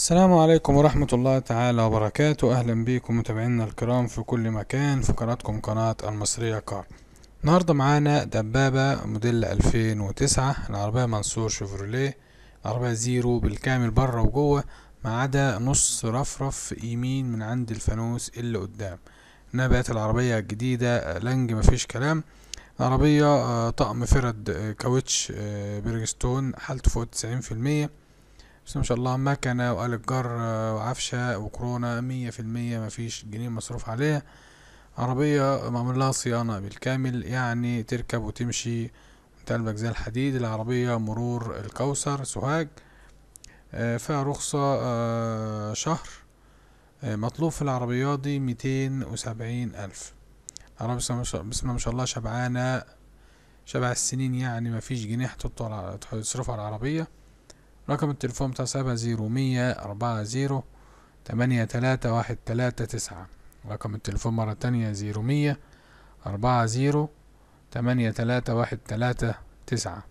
السلام عليكم ورحمة الله تعالى وبركاته. أهلا بكم متابعينا الكرام في كل مكان في قناتكم قناة المصرية كار. النهاردة معانا دبابة موديل 2009، العربية منصور شيفروليه. العربية زيرو بالكامل بره وجوه، ما عدا نص رفرف يمين من عند الفانوس اللي قدام. انها بقت العربية جديدة لانج مفيش كلام. العربية طقم فرد كاوتش بيرجستون، حالته فوق 90%. بس ما شاء الله مكنة وآلة جر وعفشة وكورونا 100%، مفيش جنيه مصروف عليها. عربية معمول لها صيانة بالكامل، يعني تركب وتمشي وتقلبك زي الحديد. العربية مرور الكوثر سوهاج، فيها رخصة شهر. مطلوب في العربيات دي 270,000. العربية بسم الله ما شاء الله شبعانة شبع السنين، يعني مفيش جنيه تصرفه على العربية. رقم التليفون بتاع صاحبها 0140 83 139. رقم التليفون مرة تانية 0140 83 139.